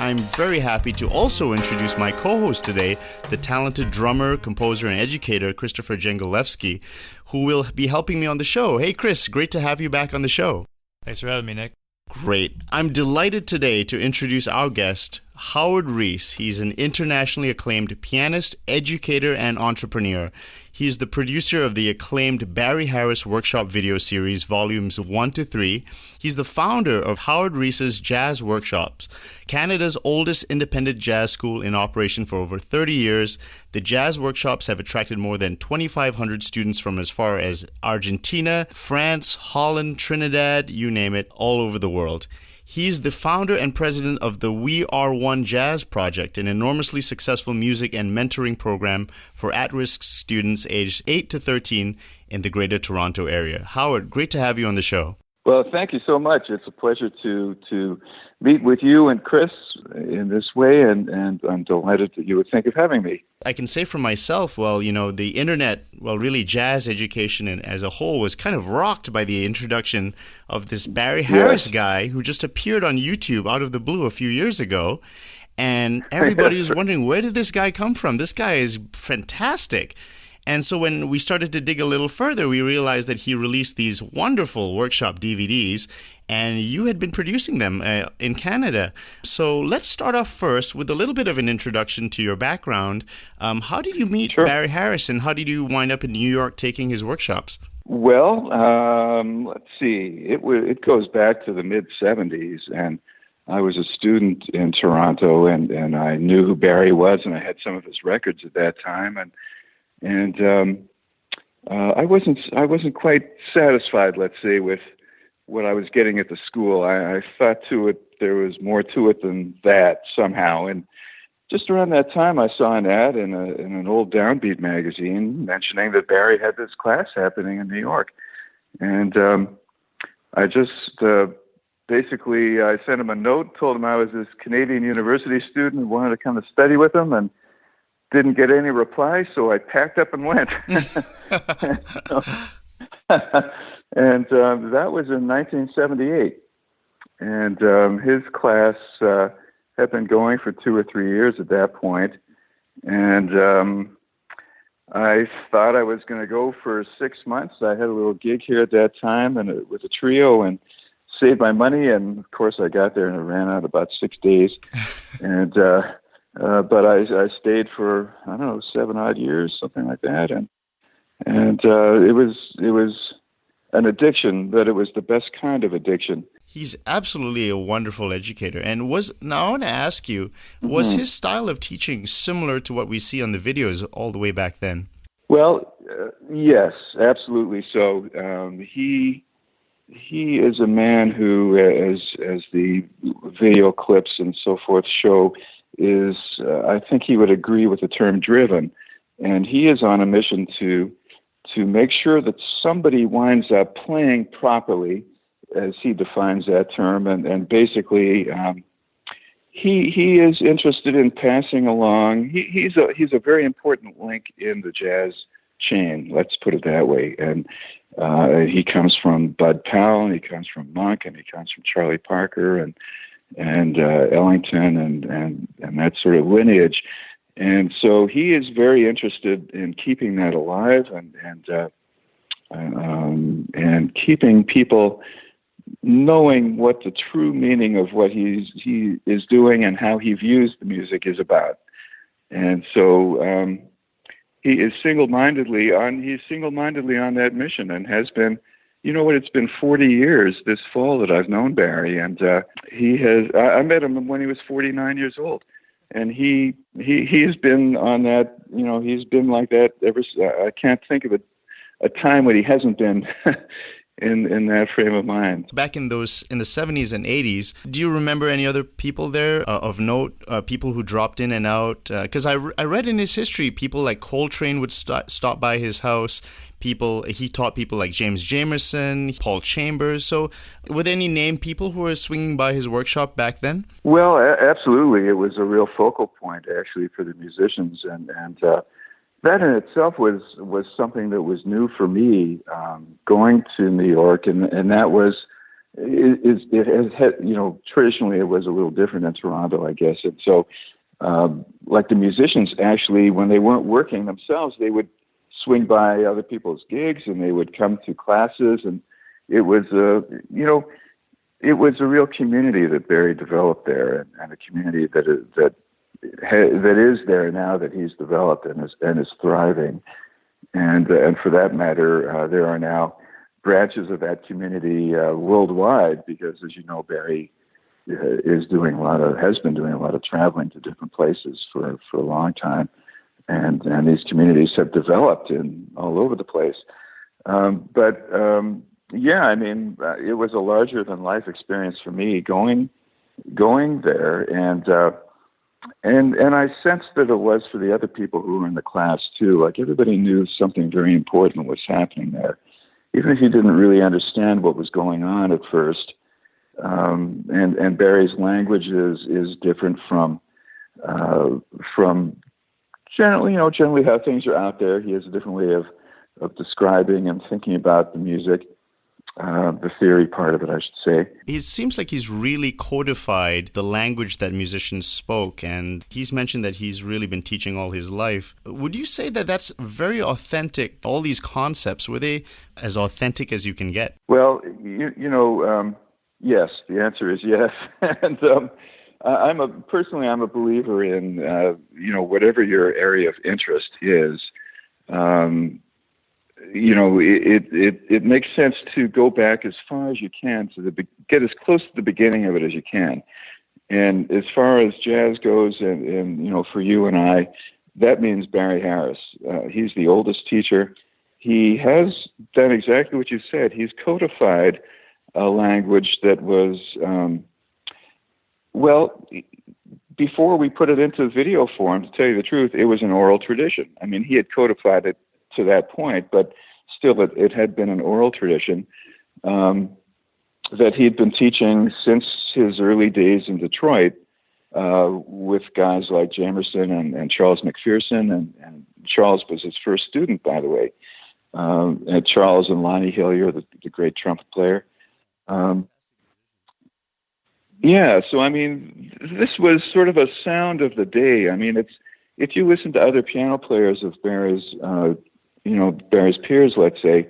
I'm very happy to also introduce my co-host today, the talented drummer, composer, and educator, Christopher Jengalewski, who will be helping me on the show. Hey, Chris, great to have you back on the show. Thanks for having me, Nick. Great. I'm delighted today to introduce our guest, Howard Rees. He's an internationally acclaimed pianist, educator, and entrepreneur. He's the producer of the acclaimed Barry Harris Workshop video series, volumes 1 to 3. He's the founder of Howard Rees's Jazz Workshops, Canada's oldest independent jazz school in operation for over 30 years. The Jazz Workshops have attracted more than 2,500 students from as far as Argentina, France, Holland, Trinidad, you name it, all over the world. He's the founder and president of the We Are One Jazz Project, an enormously successful music and mentoring program for at-risk students aged 8 to 13 in the Greater Toronto area. Howard, great to have you on the show. Well, thank you so much. It's a pleasure to meet with you and Chris in this way, and I'm delighted that you would think of having me. I can say for myself, the internet, really jazz education as a whole was kind of rocked by the introduction of this Barry Harris guy who just appeared on YouTube out of the blue a few years ago. And everybody was wondering, where did this guy come from? This guy is fantastic. And so when we started to dig a little further, we realized that he released these wonderful workshop DVDs, and you had been producing them in Canada. So let's start off first with a little bit of an introduction to your background. How did you meet Barry Harris, and how did you wind up in New York taking his workshops? Well, let's see. It goes back to the mid-'70s, and I was a student in Toronto, and I knew who Barry was, and I had some of his records at that time, and I wasn't quite satisfied, let's say, with what I was getting at the school. I thought there was more to it than that somehow. And just around that time, I saw an ad in an old downbeat magazine mentioning that Barry had this class happening in New York. And I just basically I sent him a note, told him I was this Canadian university student who wanted to come to study with him, and didn't get any reply, so I packed up and went. And that was in 1978. And his class had been going for 2 or 3 years at that point. And I thought I was going to go for 6 months. I had a little gig here at that time and with a trio, and saved my money. And, of course, I got there and it ran out about 6 days. And but I stayed for, 7 odd years, something like that, and it was an addiction, but it was the best kind of addiction. He's absolutely a wonderful educator. And now I want to ask you, was his style of teaching similar to what we see on the videos all the way back then? Well, yes, absolutely. So he is a man who, as the video clips and so forth show, is I think he would agree with the term driven, and he is on a mission to make sure that somebody winds up playing properly, as he defines that term, and basically he is interested in passing along. He's a very important link in the jazz chain, let's put it that way, and he comes from Bud Powell, and he comes from Monk, and he comes from Charlie Parker, and Ellington and that sort of lineage. And so he is very interested in keeping that alive and keeping people knowing what the true meaning of what he is doing and how he views the music is about. And so he is single-mindedly on that mission, and has been. You know what? It's been 40 years this fall that I've known Barry, and I met him when he was 49 years old, and he has been on that. He's been like that ever. I can't think of a time when he hasn't been in that frame of mind. Back in the 70s and 80s, do you remember any other people there of note, people who dropped in and out? Because I read in his history, people like Coltrane would stop by his house. He taught people like James Jamerson, Paul Chambers. So were there any named people who were swinging by his workshop back then? Well, absolutely. It was a real focal point, actually, for the musicians. And that in itself was something that was new for me, going to New York. And that was it has had, traditionally it was a little different in Toronto, I guess. And so, like the musicians actually, when they weren't working themselves, they would swing by other people's gigs and they would come to classes, and it was it was a real community that Barry developed there, and a community that is there now that he's developed and is thriving. And for that matter, there are now branches of that community worldwide, because, as you know, Barry has been doing a lot of traveling to different places for a long time, and these communities have developed in all over the place. It was a larger than life experience for me going there, and I sensed that it was for the other people who were in the class too. Like, everybody knew something very important was happening there, even if you didn't really understand what was going on at first. And Barry's language is different from generally how things are out there. He has a different way of describing and thinking about the music. The theory part of it, I should say. It seems like he's really codified the language that musicians spoke, and he's mentioned that he's really been teaching all his life. Would you say that that's very authentic? All these concepts, were they as authentic as you can get? Well, yes. The answer is yes. And I'm a believer in whatever your area of interest is. It makes sense to go back as far as you can get as close to the beginning of it as you can. And as far as jazz goes, and for you and I, that means Barry Harris. He's the oldest teacher. He has done exactly what you said. He's codified a language that was, before we put it into video form, to tell you the truth, it was an oral tradition. I mean, he had codified it to that point, but still it had been an oral tradition that he'd been teaching since his early days in Detroit with guys like Jamerson and Charles McPherson, and Charles was his first student, by the way, and Charles and Lonnie Hillier, the great trumpet player. So I mean, this was sort of a sound of the day. I mean, if you listen to other piano players of Barry's peers, let's say,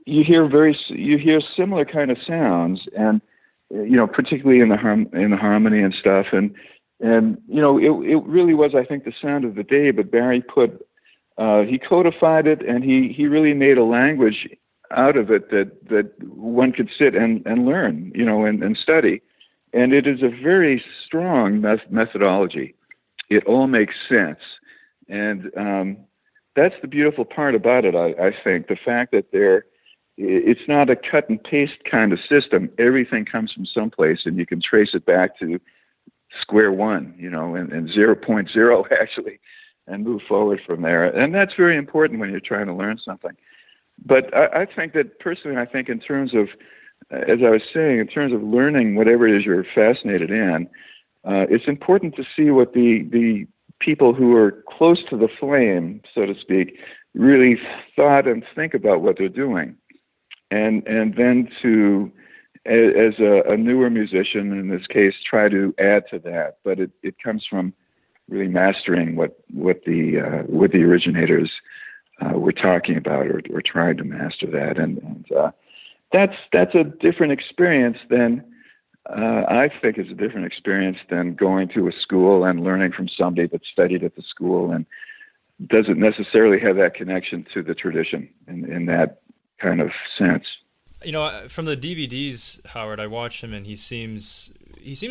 you hear similar kind of sounds, and particularly in the harmony and stuff, and it really was, I think, the sound of the day. But Barry he codified it, and he really made a language out of it that one could sit and learn, and study. And it is a very strong methodology. It all makes sense, and that's the beautiful part about it, I think. The fact that it's not a cut and paste kind of system. Everything comes from someplace, and you can trace it back to square one, and 0.0 actually, and move forward from there. And that's very important when you're trying to learn something. But I think that personally, in terms of, as I was saying, in terms of learning whatever it is you're fascinated in, it's important to see what the people who are close to the flame, so to speak, really thought and think about what they're doing. And then to, as a newer musician, in this case, try to add to that. But it comes from really mastering what the originators were talking about, or trying to master that. And that's a different experience than, I think is a different experience than going to a school and learning from somebody that studied at the school and doesn't necessarily have that connection to the tradition in that kind of sense. From the DVDs, Howard, I watch him, and he seems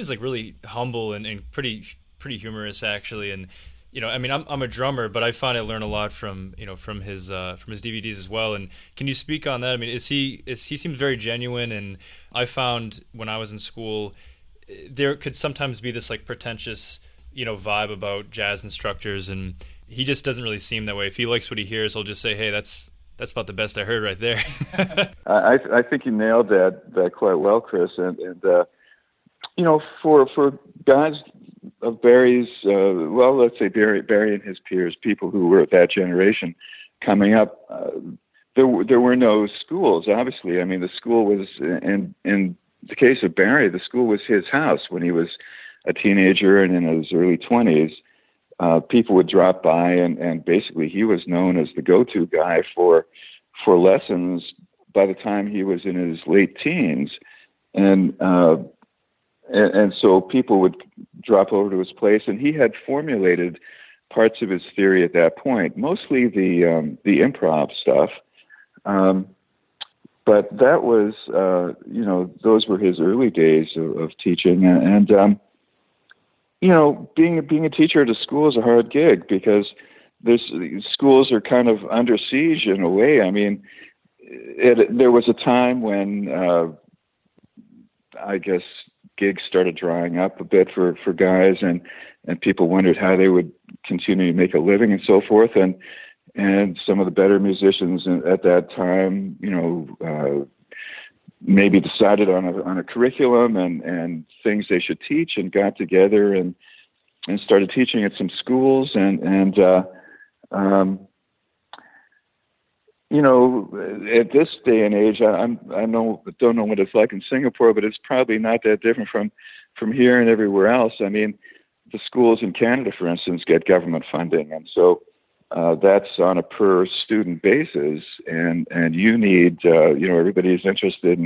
like really humble and pretty humorous, actually. And I'm a drummer, but I find I learn a lot from his DVDs as well. And can you speak on that? I mean, he seems very genuine, and I found when I was in school, there could sometimes be this like pretentious, vibe about jazz instructors, and he just doesn't really seem that way. If he likes what he hears, he'll just say, "Hey, that's about the best I heard right there." I think you nailed that quite well, Chris. And for guys of Barry's, let's say Barry and his peers, people who were at that generation coming up, there were no schools. Obviously, I mean, the school was in the case of Barry, the school was his house when he was a teenager and in his early 20s. People would drop by, and basically he was known as the go-to guy for lessons by the time he was in his late teens, and so people would drop over to his place, and he had formulated parts of his theory at that point, mostly the improv stuff. But that was, those were his early days of teaching, and being a teacher at a school is a hard gig because schools are kind of under siege in a way. I mean, there was a time when I guess gigs started drying up a bit for guys, and people wondered how they would continue to make a living and so forth. And some of the better musicians at that time, maybe decided on a curriculum and things they should teach, and got together and started teaching at some schools. And at this day and age, I don't know what it's like in Singapore, but it's probably not that different from here and everywhere else. I mean, the schools in Canada, for instance, get government funding, and so that's on a per student basis, and you need everybody's interested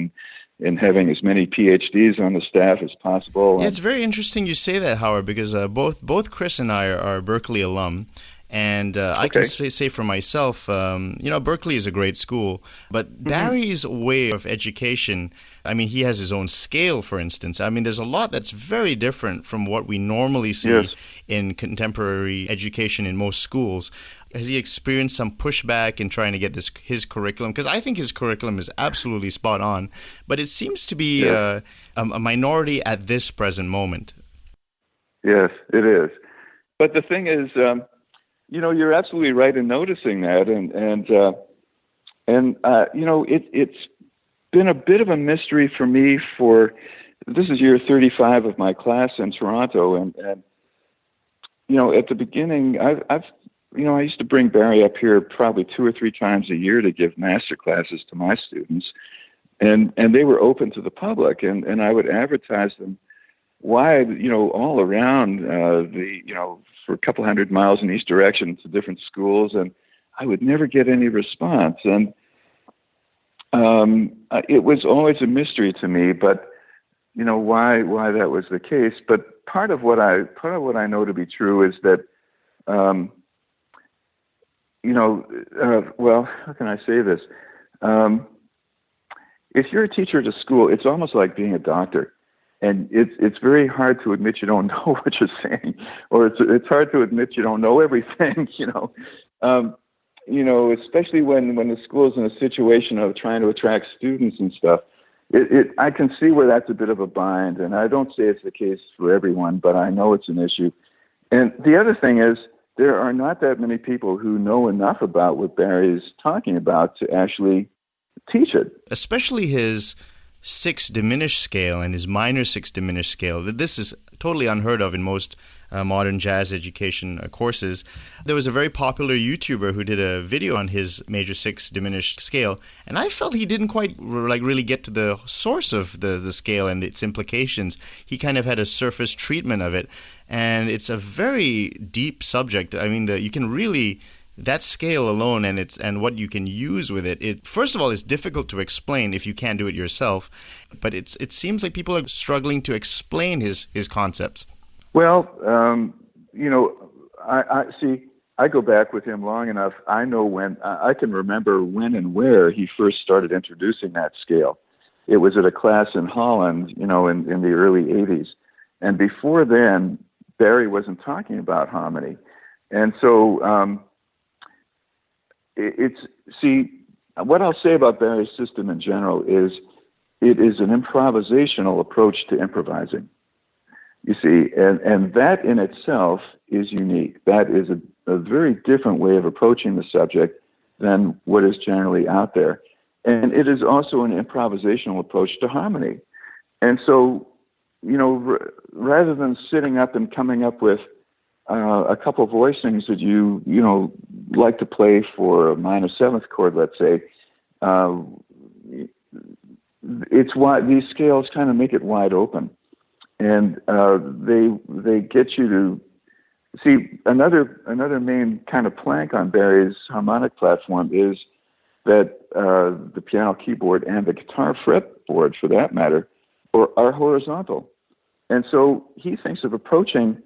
in having as many PhDs on the staff as possible. Yeah, it's very interesting you say that, Howard, because both Chris and I are Berkeley alum. And I can say for myself, Berkeley is a great school, but Barry's way of education, I mean, he has his own scale, for instance. I mean, there's a lot that's very different from what we normally see in contemporary education in most schools. Has he experienced some pushback in trying to get his curriculum? Because I think his curriculum is absolutely spot on, but it seems to be a minority at this present moment. Yes, it is. But the thing is, you're absolutely right in noticing that, it's been a bit of a mystery for me. This is year 35 of my class in Toronto, and at the beginning, I used to bring Barry up here probably 2 or 3 times a year to give master classes to my students, and they were open to the public, and I would advertise them wide, all around for a couple 100 miles in each direction to different schools, and I would never get any response. And it was always a mystery to me, but why that was the case. But part of what I know to be true is that, how can I say this? If you're a teacher at a school, it's almost like being a doctor. And it's very hard to admit you don't know what you're saying, or it's hard to admit you don't know everything, especially when the school's in a situation of trying to attract students and stuff. I can see where that's a bit of a bind, and I don't say it's the case for everyone, but I know it's an issue. And the other thing is, there are not that many people who know enough about what Barry's talking about to actually teach it. Especially his 6 diminished scale and his minor 6 diminished scale. This is totally unheard of in most modern jazz education courses. There was a very popular YouTuber who did a video on his major 6 diminished scale, and I felt he didn't quite really get to the source of the scale and its implications. He kind of had a surface treatment of it, and it's a very deep subject. I mean, you can really... that scale alone and what you can use with it, first of all, is difficult to explain if you can't do it yourself. But it seems like people are struggling to explain his concepts. Well, I see. I go back with him long enough. I know I can remember when and where he first started introducing that scale. It was at a class in Holland, in the early 80s. And before then, Barry wasn't talking about harmony. And so... what I'll say about Barry's system in general is it is an improvisational approach to improvising. You see, and that in itself is unique. That is a very different way of approaching the subject than what is generally out there. And it is also an improvisational approach to harmony. And so, rather than sitting up and coming up with a couple of voicings that you like to play for a minor 7th chord, let's say, it's why these scales kind of make it wide open, and they get you to see another main kind of plank on Barry's harmonic platform is that the piano keyboard and the guitar fretboard, for that matter, are horizontal, and so he thinks of approaching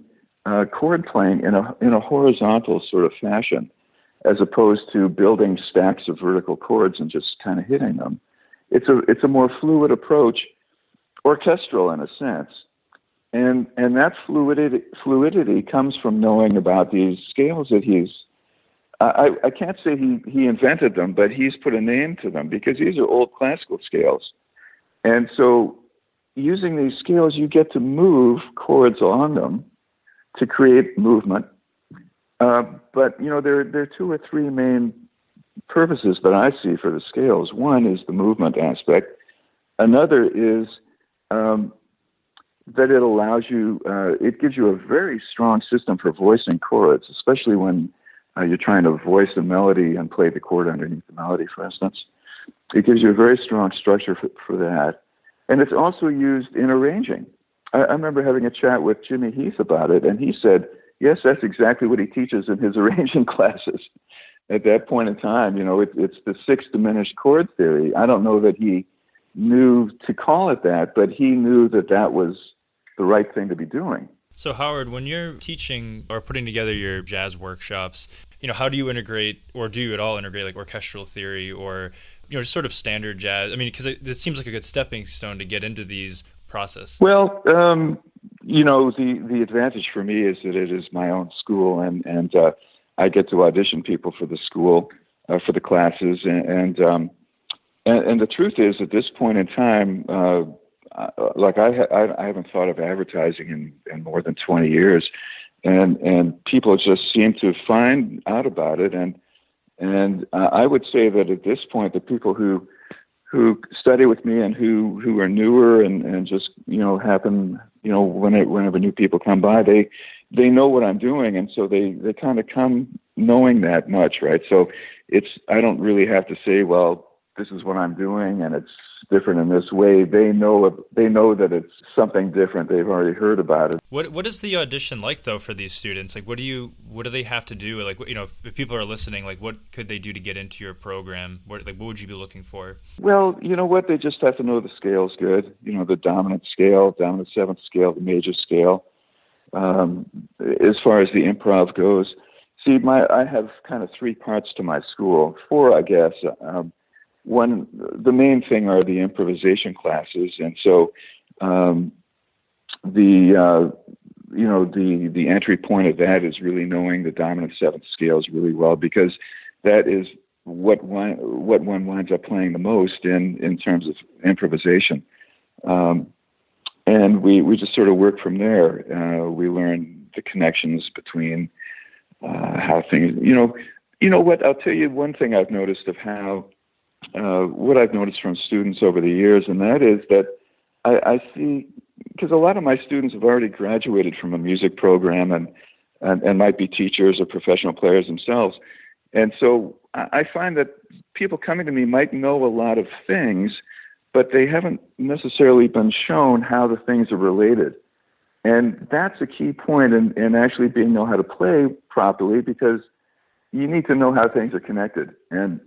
chord playing in a horizontal sort of fashion, as opposed to building stacks of vertical chords and just kind of hitting them. It's a more fluid approach, orchestral in a sense, and that fluidity comes from knowing about these scales that he's. I can't say he invented them, but he's put a name to them because these are old classical scales, and so using these scales, you get to move chords on them to create movement. But there are two or three main purposes that I see for the scales. One is the movement aspect. Another is that it allows you, it gives you a very strong system for voicing chords, especially when you're trying to voice a melody and play the chord underneath the melody, for instance. It gives you a very strong structure for that. And it's also used in arranging. I remember having a chat with Jimmy Heath about it, and he said, yes, that's exactly what he teaches in his arranging classes. At that point in time, it's the six diminished chord theory. I don't know that he knew to call it that, but he knew that was the right thing to be doing. So Howard, when you're teaching or putting together your jazz workshops, how do you integrate, or do you at all integrate, like orchestral theory or just sort of standard jazz? I mean, because it seems like a good stepping stone to get into these process. Well, the advantage for me is that it is my own school, and I get to audition people for the school, for the classes, and the truth is, at this point in time, I haven't thought of advertising in more than 20 years, and people just seem to find out about it, and I would say that at this point, the people who study with me and who are newer and just happen whenever new people come by, they know what I'm doing, and so they kind of come knowing that much, right? So I don't really have to say, well, this is what I'm doing and it's different in this way. They know that it's something different. They've already heard about it. What is the audition like though for these students? Like what do they have to do? Like if people are listening, like what could they do to get into your program? What would you be looking for? Well, you know what? They just have to know the scales good. The dominant scale, dominant seventh scale, the major scale. As far as the improv goes, see, I have kind of three parts to my school, four, I guess. One, the main thing are the improvisation classes, and so the entry point of that is really knowing the dominant seventh scales really well, because that is what one winds up playing the most in terms of improvisation. And we just sort of work from there. We learn the connections between how things, what, I'll tell you one thing I've noticed of how, what I've noticed from students over the years, and that is that I see, because a lot of my students have already graduated from a music program and might be teachers or professional players themselves. And so I find that people coming to me might know a lot of things, but they haven't necessarily been shown how the things are related. And that's a key point in actually being know how to play properly, because you need to know how things are connected. And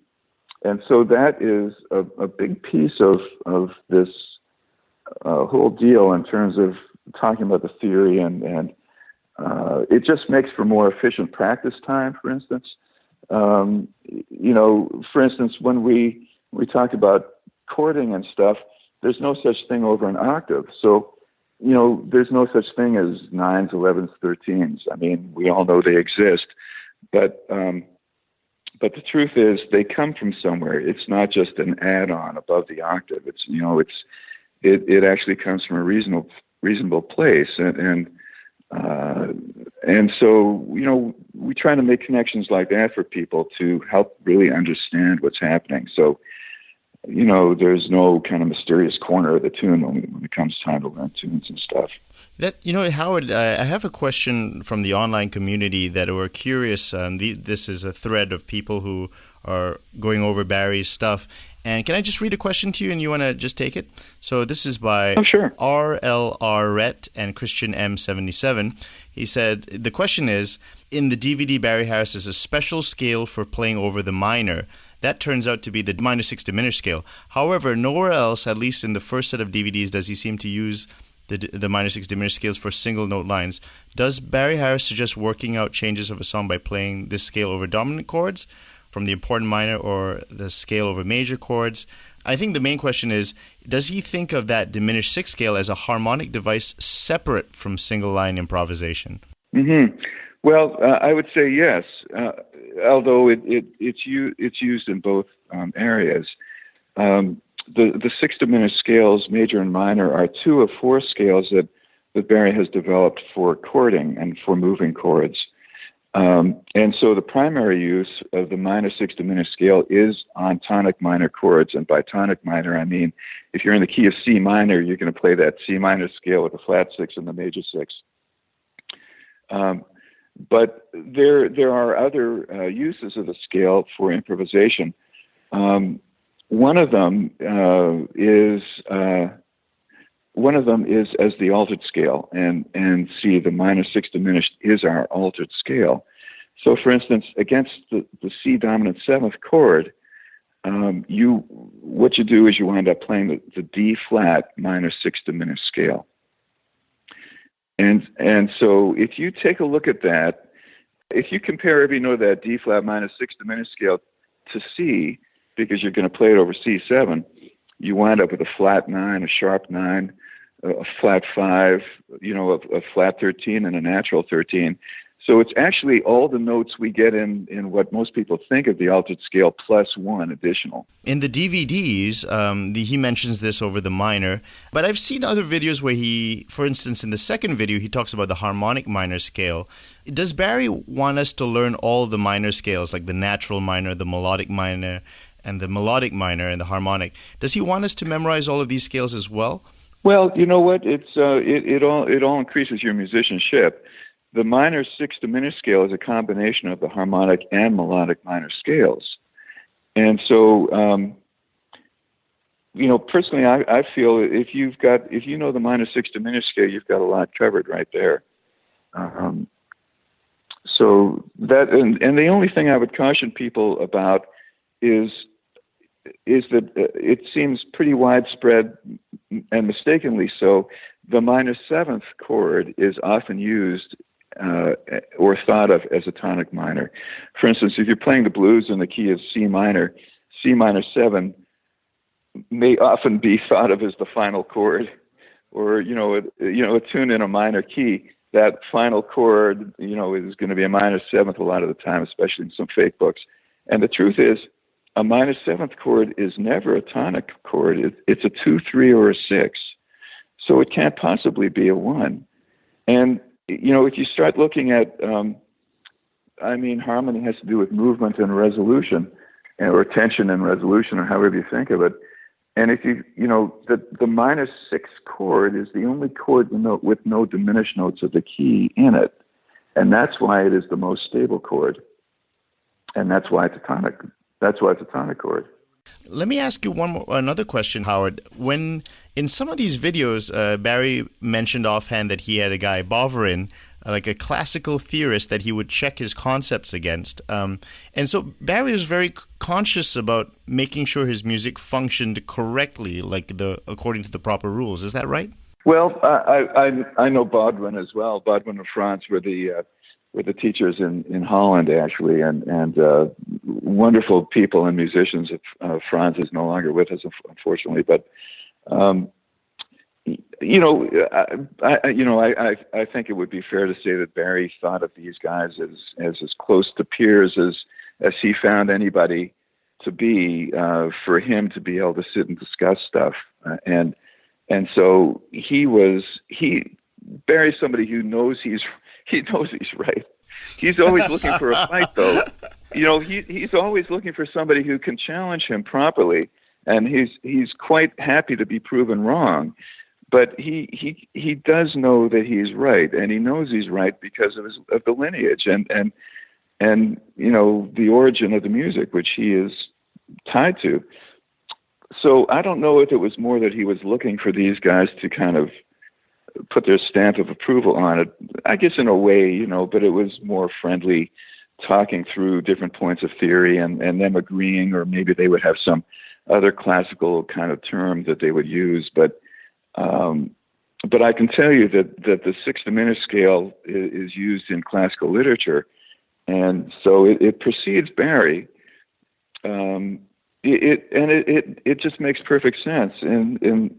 so that is a big piece of this whole deal in terms of talking about the theory, and it just makes for more efficient practice time, for instance. For instance, when we talk about chording and stuff, there's no such thing over an octave. So, there's no such thing as 9s, 11s, 13s. I mean, we all know they exist, but the truth is they come from somewhere. It's not just an add-on above the octave. It's, it actually comes from a reasonable place. And so, we try to make connections like that for people to help really understand what's happening. So, there's no kind of mysterious corner of the tune when it comes time to learn tunes and stuff. Howard, I have a question from the online community that were curious. This is a thread of people who are going over Barry's stuff, And can I just read a question to you and you want to just take it? So this is by sure. RLR Rhett and Christian M77. He said, the question is, in the DVD, Barry Harris has a special scale for playing over the minor. That turns out to be the minor 6 diminished scale. However, nowhere else, at least in the first set of DVDs, does he seem to use the minor 6 diminished scales for single note lines. Does Barry Harris suggest working out changes of a song by playing this scale over dominant chords from the important minor or the scale over major chords? I think the main question is, does he think of that diminished 6 scale as a harmonic device separate from single line improvisation? Mm-hmm. Well, I would say yes, although it's used in both areas. The 6 diminished scales, major and minor, are 2 of 4 scales that Barry has developed for chording and for moving chords. And so the primary use of the minor 6 diminished scale is on tonic minor chords. And by tonic minor, I mean, if you're in the key of C minor, you're going to play that C minor scale with a flat 6 and the major 6. But there are other uses of the scale for improvisation. One of them is as the altered scale, and see, the minor 6 diminished is our altered scale. So, for instance, against the C dominant 7th chord, what you do is you wind up playing the D flat minor 6 diminished scale. And so if you take a look at that, if you compare every note of that D flat minor 6 diminished scale to C, because you're going to play it over C7, you wind up with a flat 9, a sharp 9, a flat 5, a flat 13, and a natural 13. So it's actually all the notes we get in what most people think of the altered scale plus 1 additional. In the DVDs, he mentions this over the minor, but I've seen other videos where he, for instance, in the second video, he talks about the harmonic minor scale. Does Barry want us to learn all the minor scales, like the natural minor, the melodic minor, and the melodic minor, and the harmonic? Does he want us to memorize all of these scales as well? Well, you know what? It all increases your musicianship. The minor 6 diminished scale is a combination of the harmonic and melodic minor scales. And so, personally, I feel if you know the minor 6 diminished scale, you've got a lot covered right there. So that, and the only thing I would caution people about is that it seems pretty widespread, and mistakenly so. The minor 7th chord is often used or thought of as a tonic minor. For instance, if you're playing the blues in the key of C minor 7 may often be thought of as the final chord, or a tune in a minor key. That final chord, is going to be a minor 7th a lot of the time, especially in some fake books. And the truth is, a minor 7th chord is never a tonic chord. It's a 2, 3, or a 6. So it can't possibly be a 1. And if you start looking at, harmony has to do with movement and resolution, or tension and resolution, or however you think of it. And if the minor 6 chord is the only chord with no diminished notes of the key in it. And that's why it is the most stable chord. And that's why it's a tonic. That's why it's a tonic chord. Let me ask you another question, Howard. When in some of these videos, Barry mentioned offhand that he had a guy, Bovrin, like a classical theorist that he would check his concepts against. And so Barry was very conscious about making sure his music functioned correctly, according to the proper rules. Is that right? Well, I know Bodwin as well. Bodwin and Franz were the teachers in Holland, actually, and wonderful people and musicians. Franz is no longer with us, unfortunately, but I think it would be fair to say that Barry thought of these guys as close to peers as he found anybody to be, for him to be able to sit and discuss stuff, and so Barry's somebody who knows he's right. He's always looking for a fight, though. He's always looking for somebody who can challenge him properly, and he's quite happy to be proven wrong. But he does know that he's right, and he knows he's right because of the lineage and the origin of the music which he is tied to. So I don't know if it was more that he was looking for these guys to kind of put their stamp of approval on it. I guess in a way, but it was more friendly, talking through different points of theory and them agreeing, or maybe they would have some other classical kind of term that they would use. But I can tell you that the 6 diminished scale is used in classical literature, and so it precedes Barry. It just makes perfect sense, and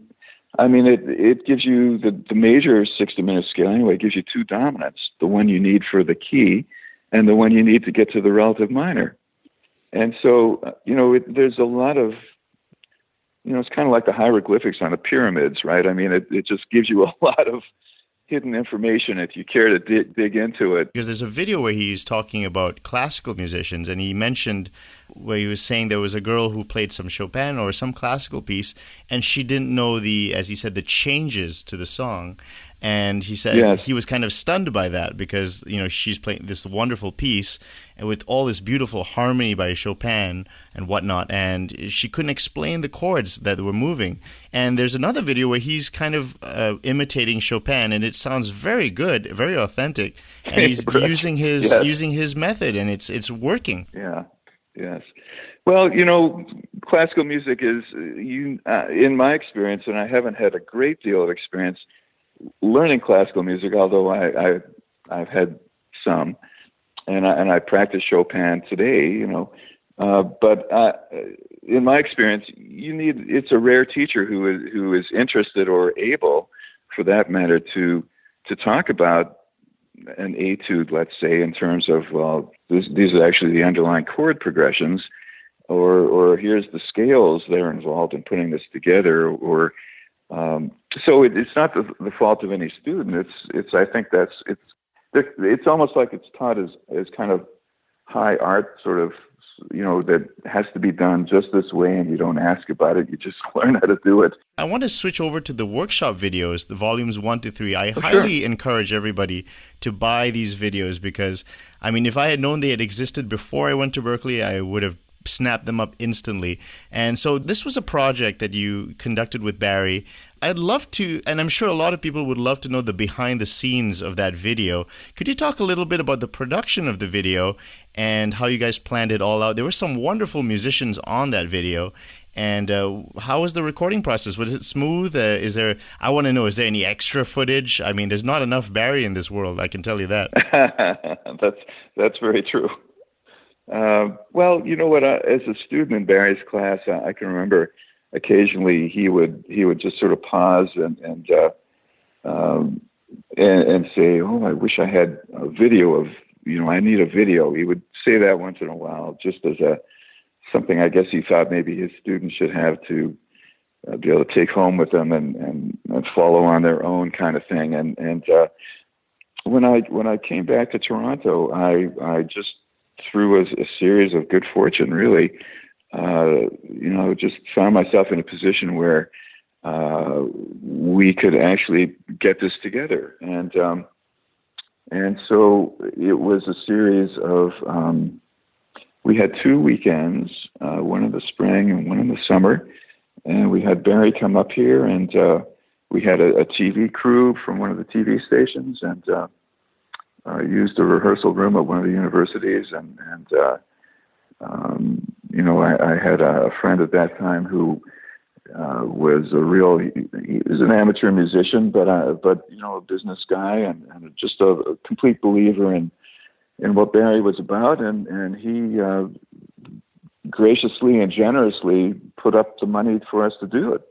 I mean it gives you the major 6 diminished scale anyway. It gives you 2 dominants, the one you need for the key, and the one you need to get to the relative minor. And so there's a lot of it's kind of like the hieroglyphics on the pyramids, right? I mean, it just gives you a lot of hidden information if you care to dig into it. Because there's a video where he's talking about classical musicians, and he mentioned where he was saying there was a girl who played some Chopin or some classical piece, and she didn't know as he said, the changes to the song. And he said he was kind of stunned by that because, she's playing this wonderful piece and with all this beautiful harmony by Chopin and whatnot, and she couldn't explain the chords that were moving. And there's another video where he's kind of imitating Chopin, and it sounds very good, very authentic, and he's using his method, and it's working. Yeah. Yes. Well, classical music is, in my experience, and I haven't had a great deal of experience learning classical music, although I've had some, and I practice Chopin today, but in my experience, it's a rare teacher who is interested or able, for that matter, to talk about an etude, let's say, in terms of, these are actually the underlying chord progressions, or here's the scales that are involved in putting this together, or so it's not the fault of any student. I think it's almost like it's taught as kind of high art, sort of, that has to be done just this way, and you don't ask about it. You just learn how to do it. I want to switch over to the workshop videos, the volumes 1 to 3. I highly encourage everybody to buy these videos because, I mean, if I had known they had existed before I went to Berkeley, I would have snap them up instantly. And so this was a project that you conducted with Barry. I'd love to, and I'm sure a lot of people would love to know the behind the scenes of that video. Could you talk a little bit about the production of the video and how you guys planned it all out? There were some wonderful musicians on that video. And how was the recording process? Was it smooth? I want to know, is there any extra footage? I mean, there's not enough Barry in this world, I can tell you that. That's very true. Well, you know what? As a student in Barry's class, I can remember occasionally he would just sort of pause and say, "Oh, I wish I had a video of, I need a video." He would say that once in a while, just as something I guess he thought maybe his students should have to be able to take home with them and follow on their own kind of thing. And when I came back to Toronto, I just through a series of good fortune, really, just found myself in a position where we could actually get this together. And so it was a series of, we had 2 weekends, one in the spring and one in the summer, and we had Barry come up here, and we had a TV crew from one of the TV stations, and used a rehearsal room at one of the universities, and I had a friend at that time who was he was an amateur musician, but a business guy, and just a complete believer in what Barry was about, and he graciously and generously put up the money for us to do it.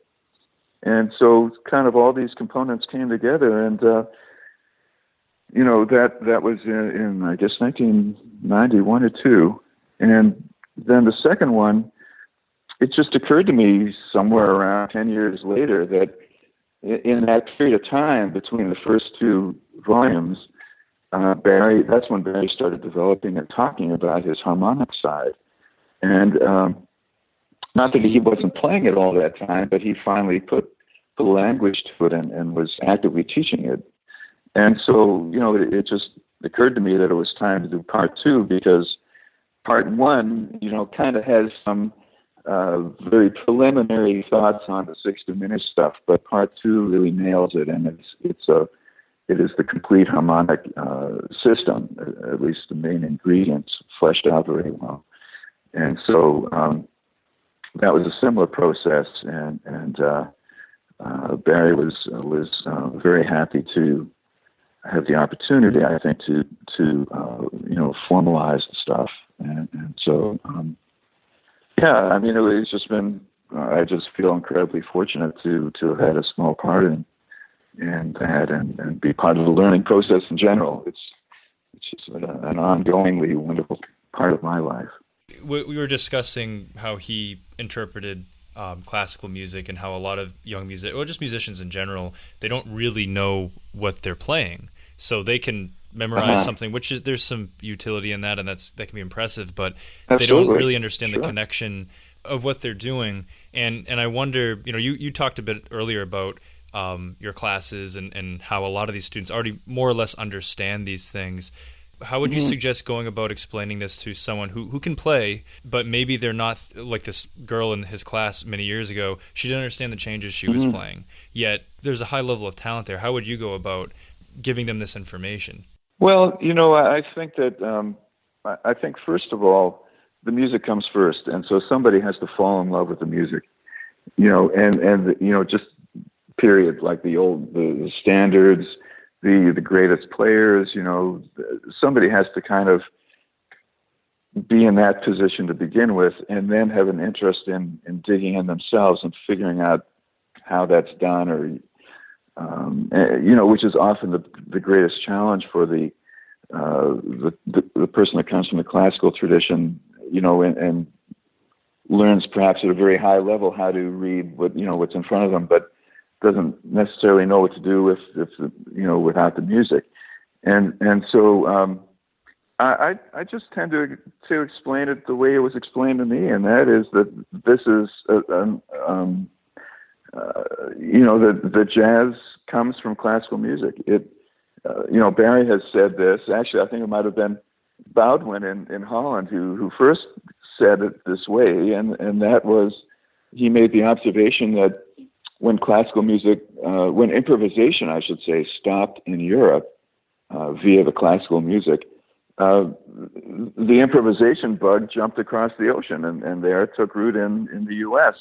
And so kind of all these components came together, and that was in I guess 1991 or 2. And then the second one, it just occurred to me somewhere around 10 years later that in that period of time between the first 2 volumes, that's when Barry started developing and talking about his harmonic side. And not that he wasn't playing it all that time, but he finally put the language to it and was actively teaching it. And so, it just occurred to me that it was time to do part 2, because part 1, kind of has some very preliminary thoughts on the 6 diminished stuff, but part 2 really nails it, and it is the complete harmonic system, at least the main ingredients fleshed out very well. And so that was a similar process, and Barry was very happy to have the opportunity, I think, to formalize the stuff, and so yeah, I mean, it's just been. I just feel incredibly fortunate to have had a small part in that and be part of the learning process in general. It's just an ongoingly wonderful part of my life. We were discussing how he interpreted classical music and how a lot of young just musicians in general, they don't really know what they're playing. So they can memorize something, which is, there's some utility in that, and that can be impressive, but Absolutely. They don't really understand Sure. the connection of what they're doing. And I wonder, you talked a bit earlier about your classes and how a lot of these students already more or less understand these things. How would you suggest going about explaining this to someone who can play, but maybe they're not like this girl in his class many years ago? She didn't understand the changes she was playing, yet there's a high level of talent there. How would you go about giving them this information? Well, I think that I think first of all, the music comes first, and so somebody has to fall in love with the music, and just period, like the standards, the greatest players, somebody has to kind of be in that position to begin with, and then have an interest in digging in themselves and figuring out how that's done, or which is often the greatest challenge for the person that comes from the classical tradition, and learns perhaps at a very high level how to read what's in front of them, but doesn't necessarily know what to do without the music, and so I just tend to explain it the way it was explained to me, and that is that this is the jazz comes from classical music. Barry has said this. Actually, I think it might have been Bowdwin in Holland who first said it this way, and that was, he made the observation that when classical music, when improvisation, I should say, stopped in Europe via the classical music, the improvisation bug jumped across the ocean, and there it took root in the U.S.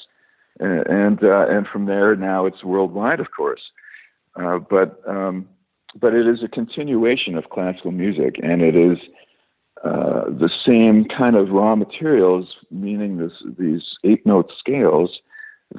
And from there now it's worldwide, of course. But it is a continuation of classical music, and it is the same kind of raw materials, meaning these 8-note scales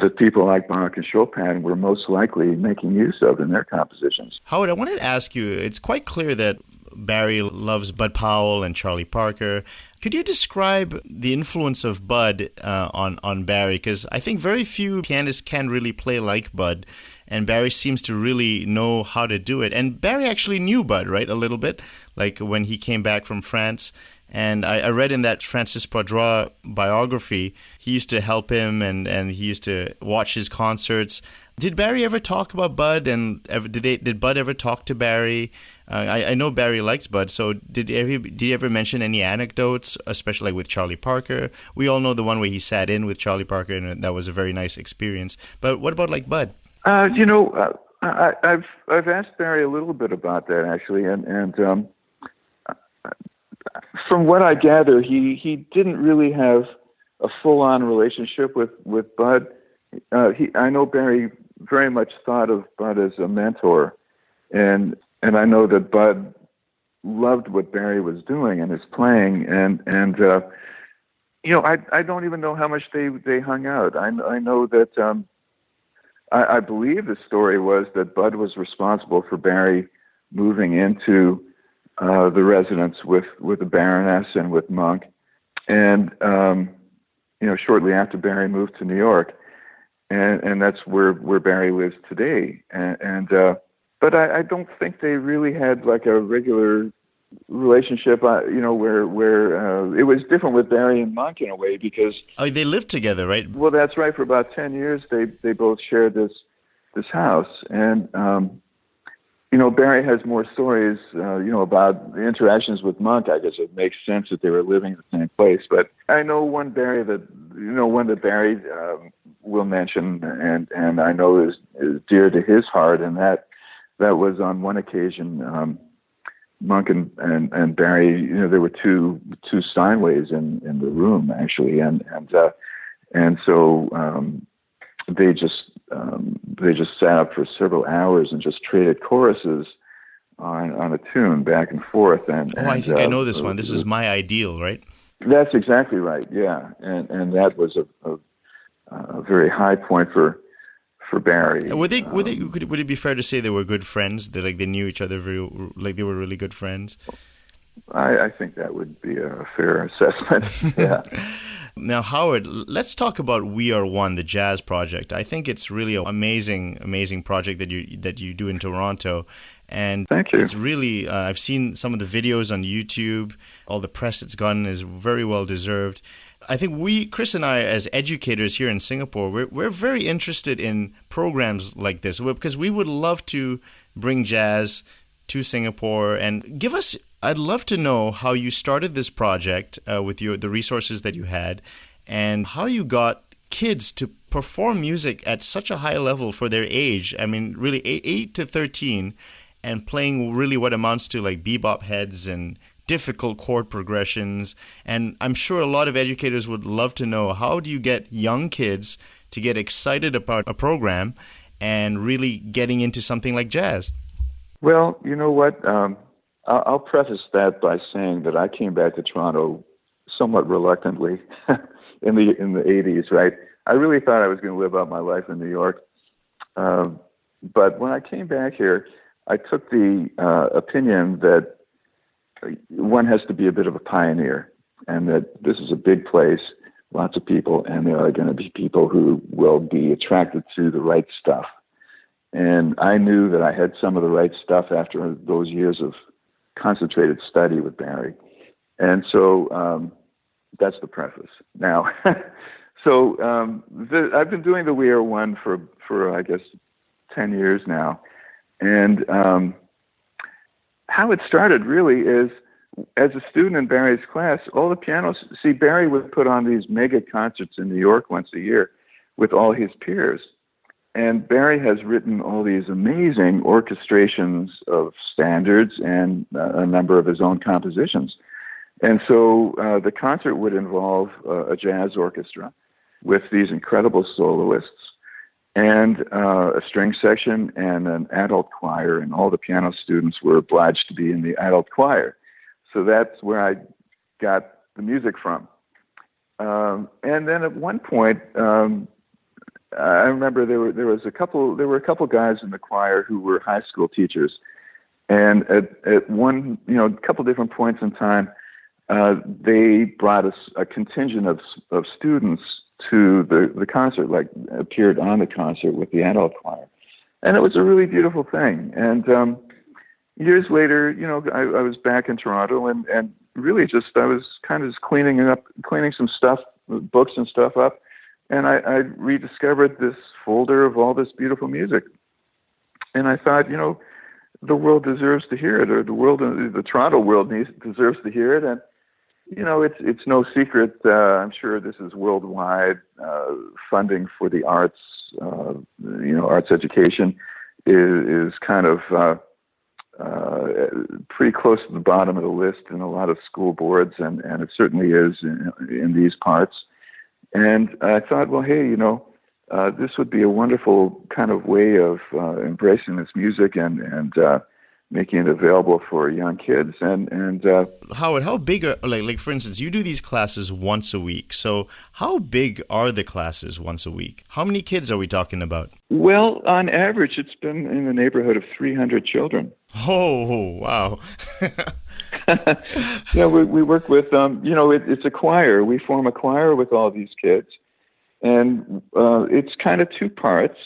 that people like Bach and Chopin were most likely making use of in their compositions. Howard, I wanted to ask you, it's quite clear that Barry loves Bud Powell and Charlie Parker. Could you describe the influence of Bud on Barry? Because I think very few pianists can really play like Bud, and Barry seems to really know how to do it. And Barry actually knew Bud, right, a little bit, like when he came back from France. And I read in that Francis Poidras biography, he used to help him and he used to watch his concerts. Did Barry ever talk about Bud, and did Bud ever talk to Barry? I know Barry liked Bud, so did he ever mention any anecdotes, especially like with Charlie Parker? We all know the one where he sat in with Charlie Parker, and that was a very nice experience. But what about like Bud? I've asked Barry a little bit about that, actually, and from what I gather, he didn't really have a full-on relationship with Bud. I know Barry very much thought of Bud as a mentor, and I know that Bud loved what Barry was doing and his playing, and I don't even know how much they hung out. I know that I believe the story was that Bud was responsible for Barry moving into the residence with the Baroness and with Monk, and shortly after Barry moved to New York, and that's where Barry lives today. But I don't think they really had like a regular relationship, where it was different with Barry and Monk in a way, because they lived together, right? Well, that's right. For about 10 years, they both shared this house, and Barry has more stories, about the interactions with Monk. I guess it makes sense that they were living in the same place. But I know one Barry that Barry will mention, and I know is dear to his heart, and that was on one occasion. Monk and Barry, there were two Steinways in the room actually, and so they just sat up for several hours and just traded choruses on a tune back and forth. I think I know this one. This is My Ideal, right? That's exactly right. Yeah, and that was a very high point for Barry. Would it be fair to say they were good friends? That they knew each other they were really good friends? I think that would be a fair assessment. Yeah. Now, Howard, let's talk about We Are One, the jazz project. I think it's really an amazing project that you do in Toronto. And thank you. It's really, I've seen some of the videos on YouTube. All the press it's gotten is very well deserved. I think Chris and I, as educators here in Singapore, we're very interested in programs like this because we would love to bring jazz to Singapore and I'd love to know how you started this project with the resources that you had and how you got kids to perform music at such a high level for their age. I mean, really 8 to 13 and playing really what amounts to bebop heads and difficult chord progressions. And I'm sure a lot of educators would love to know, how do you get young kids to get excited about a program and really getting into something like jazz? Well, you know what? I'll preface that by saying that I came back to Toronto somewhat reluctantly in the 80s, right? I really thought I was going to live out my life in New York. But when I came back here, I took the opinion that one has to be a bit of a pioneer, and that this is a big place, lots of people, and there are going to be people who will be attracted to the right stuff. And I knew that I had some of the right stuff after those years of concentrated study with Barry. And so that's the preface. Now, I've been doing the We Are One for I guess 10 years now. And how it started really is, as a student in Barry's class, all the pianos, Barry would put on these mega concerts in New York once a year with all his peers. And Barry has written all these amazing orchestrations of standards and a number of his own compositions. And so the concert would involve a jazz orchestra with these incredible soloists and a string section and an adult choir, and all the piano students were obliged to be in the adult choir. So that's where I got the music from. And then at one point, I remember there were a couple guys in the choir who were high school teachers, and at one, a couple different points in time, they brought us a contingent of students to the concert, appeared on the concert with the adult choir, and it was a really beautiful thing. And years later, I was back in Toronto, and really I was kind of just cleaning some stuff, books and stuff up. And I rediscovered this folder of all this beautiful music. And I thought, the world deserves to hear it, or the Toronto world deserves to hear it. And, it's no secret. I'm sure this is worldwide. Funding for the arts, arts education is kind of pretty close to the bottom of the list in a lot of school boards. And it certainly is in these parts. And I thought, well, hey, this would be a wonderful kind of way of embracing this music and making it available for young kids. And Howard, how big are, like for instance, you do these classes once a week. So how big are the classes once a week? How many kids are we talking about? Well, on average, it's been in the neighborhood of 300 children. Oh, wow. Yeah, we work with, it's a choir. We form a choir with all these kids. And it's kind of two parts.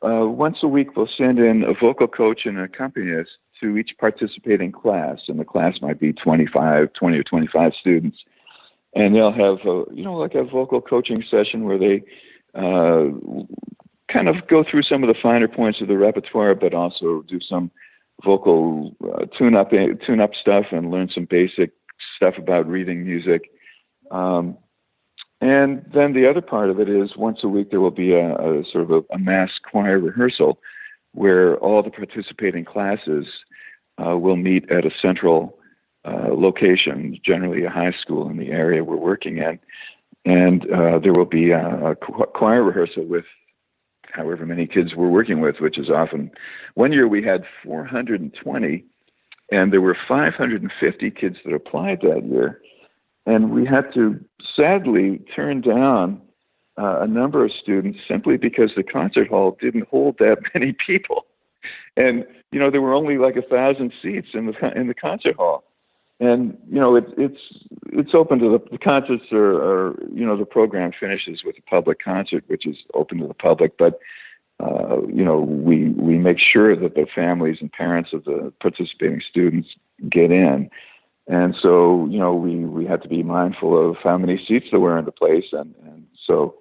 Once a week, we'll send in a vocal coach and an accompanist to each participating class. And the class might be 20 or 25 students. And they'll have, a vocal coaching session where they kind of go through some of the finer points of the repertoire, but also do some vocal tune-up stuff and learn some basic stuff about reading music. And then the other part of it is once a week there will be a sort of a mass choir rehearsal where all the participating classes will meet at a central location, generally a high school in the area we're working in. And there will be a choir rehearsal with however many kids we're working with, which is often, one year we had 420, and there were 550 kids that applied that year. And we had to sadly turn down a number of students simply because the concert hall didn't hold that many people. And, there were only like 1,000 seats in the concert hall. And, it's open to the concerts are the program finishes with a public concert, which is open to the public. But, we make sure that the families and parents of the participating students get in. And so, we had to be mindful of how many seats there were in the place. And so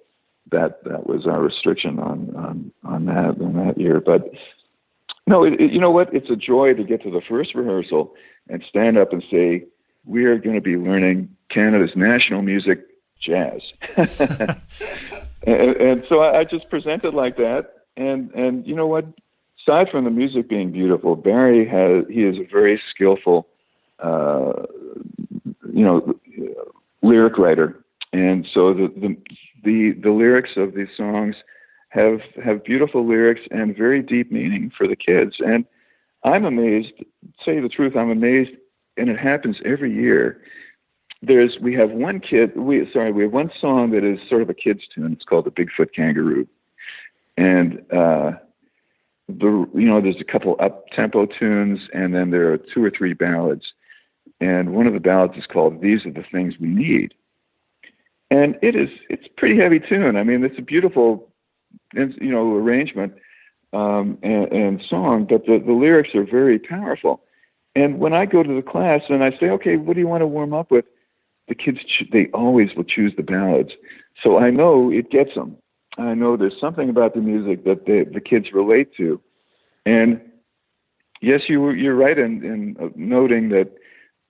that was our restriction on that in that year. But no, you know what? It's a joy to get to the first rehearsal and stand up and say, we are going to be learning Canada's national music, jazz. and so I just present it like that. And you know what? Aside from the music being beautiful, Barry he is a very skillful, lyric writer. And so the lyrics of these songs have beautiful lyrics and very deep meaning for the kids. And I'm amazed, to tell you the truth, I'm amazed, and it happens every year. We have one song that is sort of a kid's tune. It's called the Bigfoot Kangaroo. And there's a couple up-tempo tunes, and then there are 2 or 3 ballads. And one of the ballads is called These Are the Things We Need. And it's a pretty heavy tune. I mean, it's a beautiful, arrangement and song, but the lyrics are very powerful. And when I go to the class and I say, okay, what do you want to warm up with? The kids, they always will choose the ballads. So I know it gets them. I know there's something about the music that the kids relate to. And yes, you're right in noting that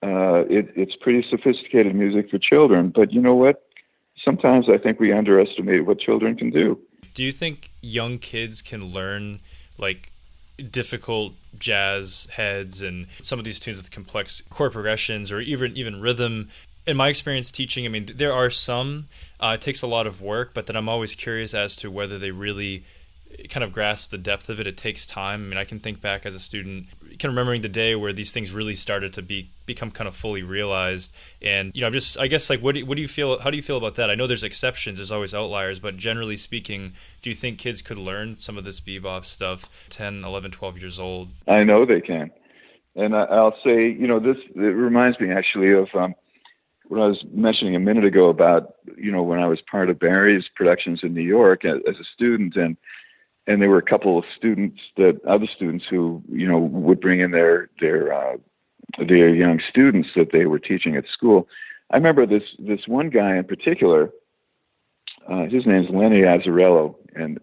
it's pretty sophisticated music for children. But you know what? Sometimes I think we underestimate what children can do. Do you think young kids can learn difficult jazz heads and some of these tunes with complex chord progressions or even rhythm? In my experience teaching, I mean, there are some, it takes a lot of work, but then I'm always curious as to whether they really kind of grasp the depth of it. It takes time. I mean, I can think back as a student, kind of remembering the day where these things really started to become kind of fully realized. And, I guess, what do you feel, how do you feel about that? I know there's exceptions, there's always outliers, but generally speaking, do you think kids could learn some of this bebop stuff 10, 11, 12 years old? I know they can. And I'll say, it reminds me actually of what I was mentioning a minute ago about, when I was part of Barry's productions in New York as a student, and there were a couple of other students who, would bring in their young students that they were teaching at school. I remember this one guy in particular, his name's Lenny Azzarello, and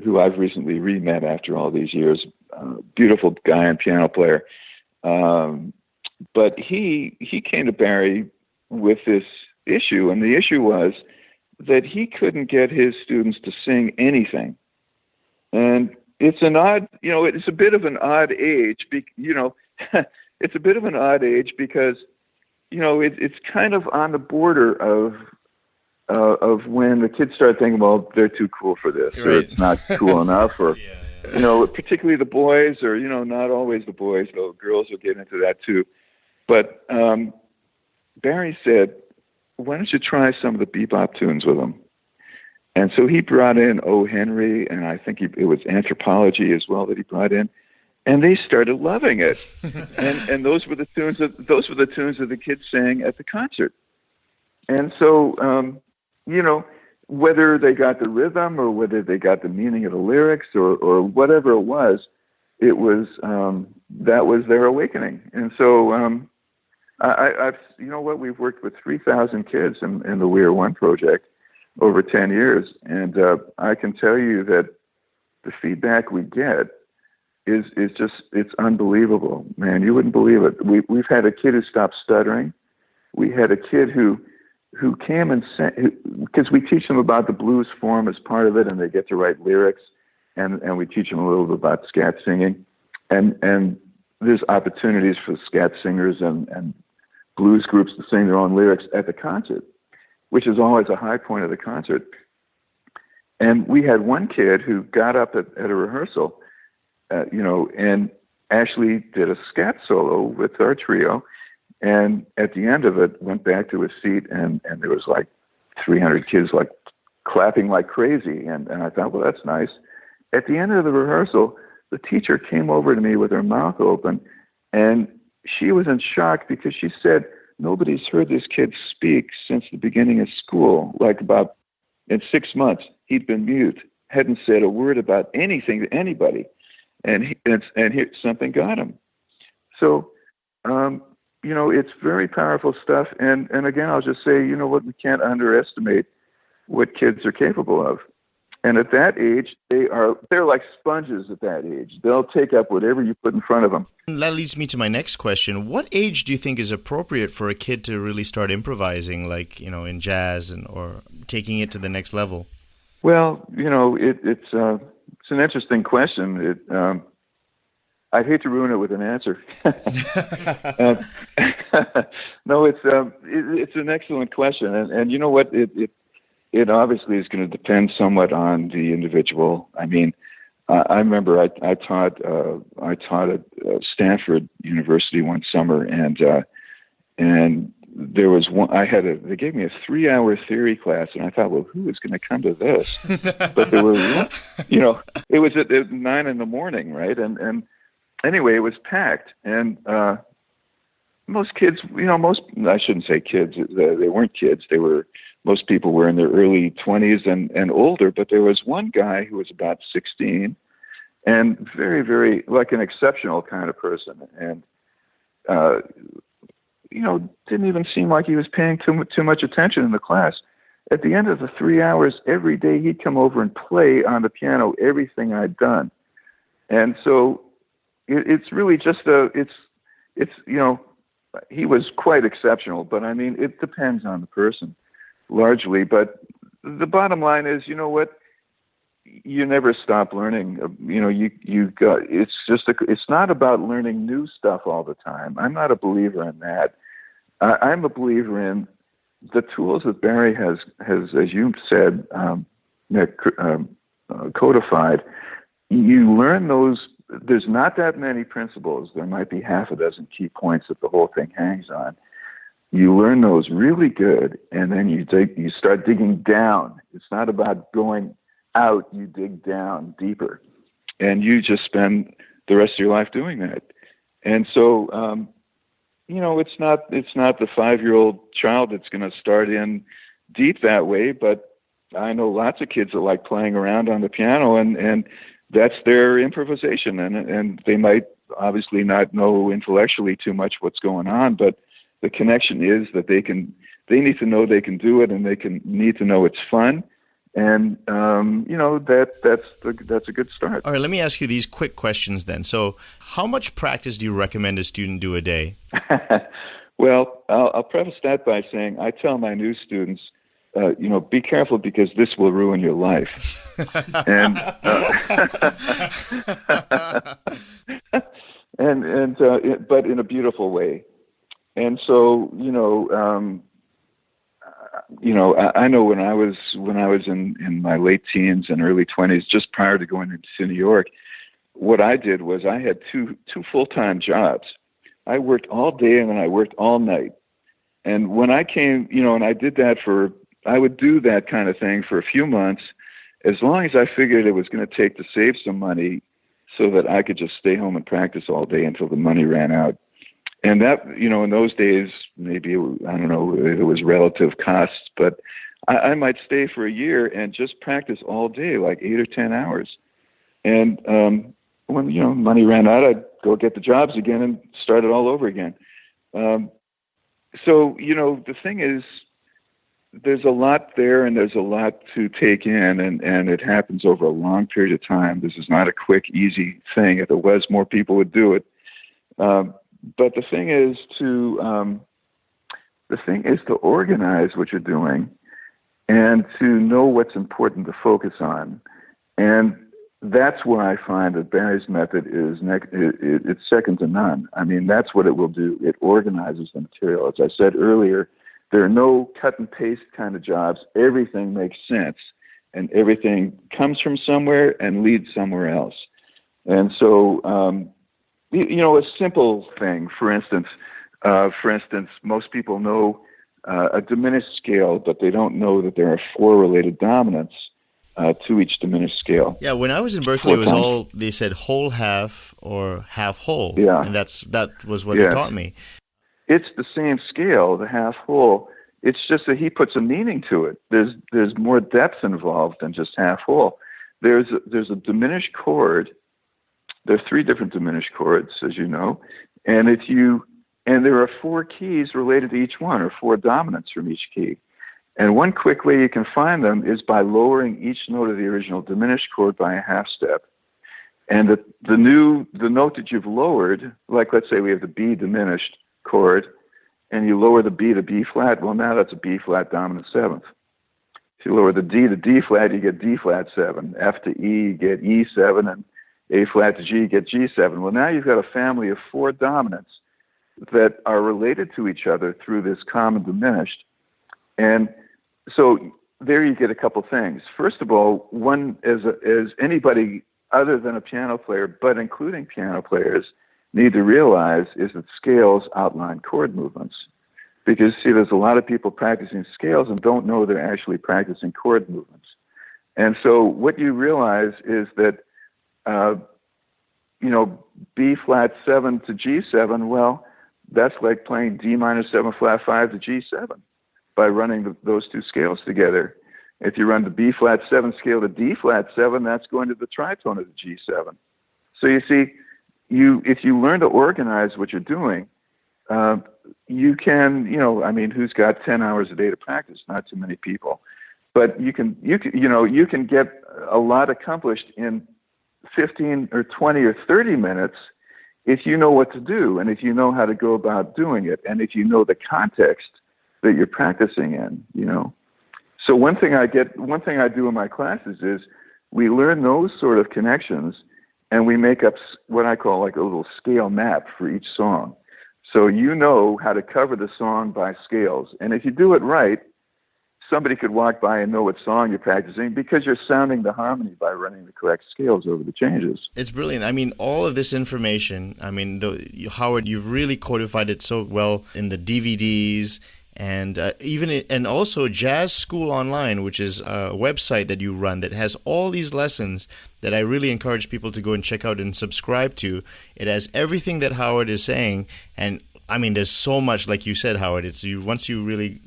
who I've recently re-met after all these years. Beautiful guy and piano player. But he came to Barry with this issue, and the issue was that he couldn't get his students to sing anything. And it's it's a bit of an odd age, it's a bit of an odd age because, it's kind of on the border of when the kids start thinking, well, they're too cool for this, or it's not cool enough, or, particularly the boys, or, not always the boys, though girls will get into that too. But Barry said, why don't you try some of the bebop tunes with them? And so he brought in O. Henry, and I think it was Anthropology as well that he brought in, and they started loving it. and those were the tunes that the kids sang at the concert. And so, whether they got the rhythm or whether they got the meaning of the lyrics or whatever it was that was their awakening. And so, I've we've worked with 3,000 kids in the We Are One project, over 10 years. And I can tell you that the feedback we get is just, it's unbelievable, man. You wouldn't believe it. We've had a kid who stopped stuttering. We had a kid who came and sang, because we teach them about the blues form as part of it, and they get to write lyrics, and we teach them a little bit about scat singing, and there's opportunities for scat singers and blues groups to sing their own lyrics at the concert, which is always a high point of the concert. And we had one kid who got up at a rehearsal, and actually did a scat solo with our trio. And at the end of it, went back to his seat, and there was like 300 kids like clapping like crazy. And I thought, well, that's nice. At the end of the rehearsal, the teacher came over to me with her mouth open, and she was in shock because she said, nobody's heard this kid speak since the beginning of school. Like about in 6 months, he'd been mute, hadn't said a word about anything to anybody. And something got him. So, it's very powerful stuff. And again, I'll just say, we can't underestimate what kids are capable of. And at that age, they're like sponges at that age. They'll take up whatever you put in front of them. That leads me to my next question. What age do you think is appropriate for a kid to really start improvising, like, in jazz or taking it to the next level? Well, it's an interesting question. I'd hate to ruin it with an answer. No, it's an excellent question, and you know what? It obviously is going to depend somewhat on the individual. I mean, I remember I taught at Stanford University one summer, and there was one. They gave me a 3-hour theory class, and I thought, well, who is going to come to this? But there were, it was at 9 a.m, right? And anyway, it was packed, and most kids, I shouldn't say kids. They weren't kids. Most people were in their early 20s and older, but there was one guy who was about 16 and very, very, like an exceptional kind of person. And, didn't even seem like he was paying too much attention in the class. At the end of the 3 hours, every day he'd come over and play on the piano everything I'd done. And so it's really just he was quite exceptional, but I mean, it depends on the person largely. But the bottom line is, you never stop learning. It's not about learning new stuff all the time. I'm not a believer in that. I'm a believer in the tools that Barry has as you said, codified. You learn those. There's not that many principles. There might be half a dozen key points that the whole thing hangs on. You learn those really good, and then you start digging down. It's not about going out. You dig down deeper, and you just spend the rest of your life doing that. And so, it's not the 5-year-old child that's going to start in deep that way. But I know lots of kids that like playing around on the piano, and that's their improvisation, and they might obviously not know intellectually too much what's going on, but the connection is that they need to know they can do it, and need to know it's fun, and that's a good start. All right, let me ask you these quick questions then. So, how much practice do you recommend a student do a day? Well, I'll preface that by saying I tell my new students, be careful because this will ruin your life. And but in a beautiful way. And so, I know when I was in my late teens and early 20s, just prior to going to New York, what I did was I had two full-time jobs. I worked all day and then I worked all night. And when I came, and I did that I would do that kind of thing for a few months, as long as I figured it was going to take to save some money so that I could just stay home and practice all day until the money ran out. And that, in those days, maybe, I don't know if it was relative costs, but I might stay for a year and just practice all day, like 8 or 10 hours. And when, money ran out, I'd go get the jobs again and start it all over again. So, the thing is, there's a lot there, and there's a lot to take in, and it happens over a long period of time. This is not a quick, easy thing. If it was, more people would do it. But the thing is to organize what you're doing and to know what's important to focus on. And that's where I find that Barry's method it's second to none. I mean, that's what it will do. It organizes the material. As I said earlier, there are no cut and paste kind of jobs. Everything makes sense, and everything comes from somewhere and leads somewhere else. And so, a simple thing, for instance, most people know a diminished scale, but they don't know that there are 4 related dominants to each diminished scale. Yeah, when I was in Berkeley, it was they said whole half or half whole. Yeah. And that was what they taught me. It's the same scale, the half whole. It's just that he puts a meaning to it. There's more depth involved than just half whole. There's a diminished chord. There are 3 different diminished chords, as you know, and there are 4 keys related to each one, or 4 dominants from each key. And one quick way you can find them is by lowering each note of the original diminished chord by a half step. And the note that you've lowered, like let's say we have the B diminished chord, and you lower the B to B flat, well, now that's a B flat dominant 7th. If you lower the D to D flat, you get D flat 7. F to E, you get E7, and A flat to G, you get G7. Well, now you've got a family of 4 dominants that are related to each other through this common diminished. And so there you get a couple things. First of all, one as anybody other than a piano player, but including piano players, need to realize is that scales outline chord movements. Because, see, there's a lot of people practicing scales and don't know they're actually practicing chord movements. And so what you realize is that, B flat 7 to G7, well, that's like playing D minor 7 flat 5 to G7 by running those 2 scales together. If you run the B flat 7 scale to D flat 7, that's going to the tritone of the G7. So you see, if you learn to organize what you're doing, you can, who's got 10 hours a day to practice? Not too many people. But you can get a lot accomplished in 15 or 20 or 30 minutes if you know what to do, and if you know how to go about doing it, and if you know the context that you're practicing in, So one thing I do in my classes is we learn those sort of connections, and we make up what I call like a little scale map for each song. So you know how to cover the song by scales. And if you do it right, somebody could walk by and know what song you're practicing because you're sounding the harmony by running the correct scales over the changes. It's brilliant. I mean, all of this information, Howard, you've really codified it so well in the DVDs and also Jazz School Online, which is a website that you run that has all these lessons that I really encourage people to go and check out and subscribe to. It has everything that Howard is saying, and I mean, there's so much, like you said, Howard. Once you really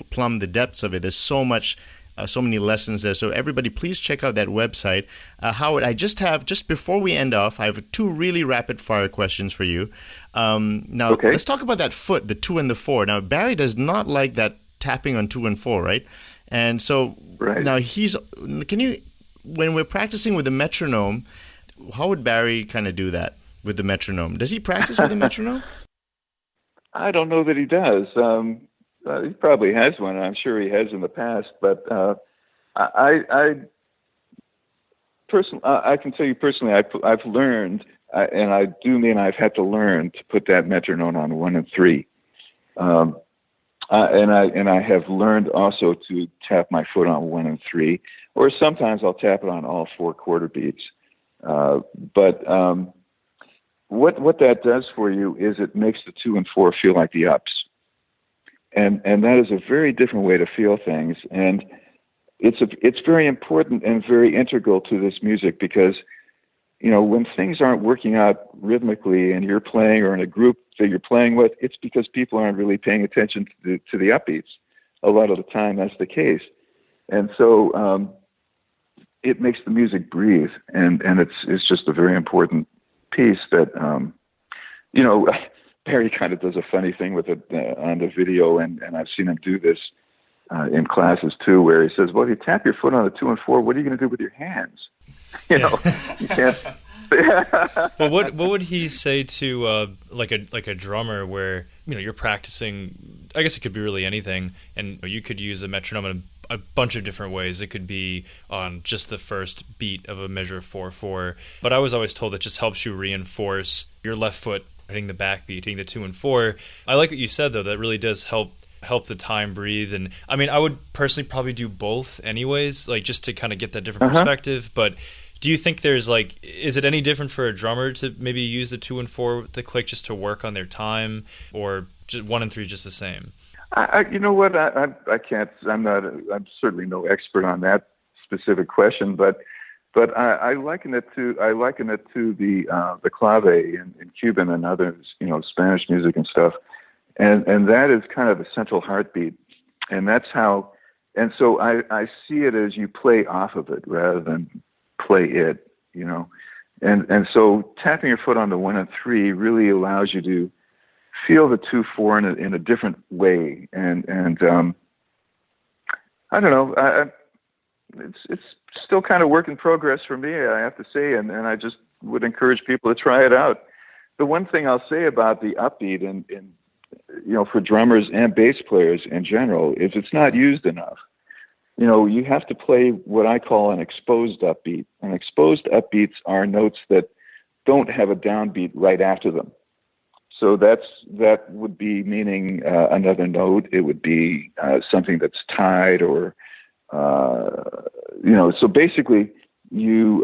plumb the depths of it, there's so many lessons there. So everybody, please check out that website. Howard, just before we end off, I have 2 really rapid fire questions for you. Now, okay. Let's talk about that foot, the 2 and the 4. Now, Barry does not like that tapping on 2 and 4, right? And so now when we're practicing with the metronome, how would Barry kind of do that with the metronome? Does he practice with the metronome? I don't know that he does. He probably has one. I'm sure he has in the past, but I can tell you personally, I've learned, and I do mean I've had to learn to put that metronome on 1 and 3, and I have learned also to tap my foot on 1 and 3, or sometimes I'll tap it on all 4 quarter beats. But what that does for you is it makes the 2 and 4 feel like the ups. And that is a very different way to feel things. And it's very important and very integral to this music because, when things aren't working out rhythmically and you're playing or in a group that you're playing with, it's because people aren't really paying attention to the upbeats. A lot of the time that's the case. And so it makes the music breathe. And it's just a very important piece that, Barry kind of does a funny thing with it on the video, and I've seen him do this. in classes too, where he says, "Well, if you tap your foot on the 2 and 4, what are you going to do with your hands? You know, you can't." Well, what would he say to like a drummer where you're practicing? I guess it could be really anything, and you could use a metronome in a bunch of different ways. It could be on just the first beat of a measure 4/4, but I was always told it just helps you reinforce your left foot hitting the backbeat, hitting the 2 and 4. I like what you said though. That really does help the time breathe. And I mean, I would personally probably do both anyways, like just to kind of get that different perspective. But do you think there's is it any different for a drummer to maybe use the 2 and 4 with the click just to work on their time, or just 1 and 3 just the same? You know what? I can't. I'm certainly no expert on that specific question, but I liken it to the clave in Cuban and other Spanish music and stuff, and that is kind of the central heartbeat, and that's how. And so I see it as you play off of it rather than play it, and so tapping your foot on the 1 and 3 really allows you to feel the 2/4 in a different way, and I don't know, it's still kind of work in progress for me, I have to say, and I just would encourage people to try it out. The one thing I'll say about the upbeat in for drummers and bass players in general is it's not used enough. You have to play what I call an exposed upbeat. And exposed upbeats are notes that don't have a downbeat right after them. So that would be meaning another note. It would be something that's tied, or So basically, you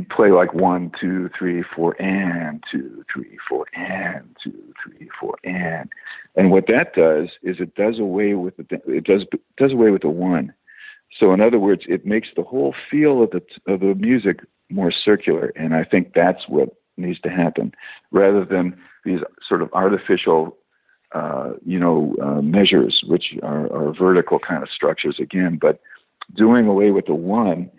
play like 1, 2, 3, 4, and 2, 3, 4, and 2, 3, 4, and what that does is it does away with the 1. So in other words, it makes the whole feel of the music more circular, and I think that's what needs to happen, rather than these sort of artificial, measures, which are vertical kind of structures again. But doing away with the 1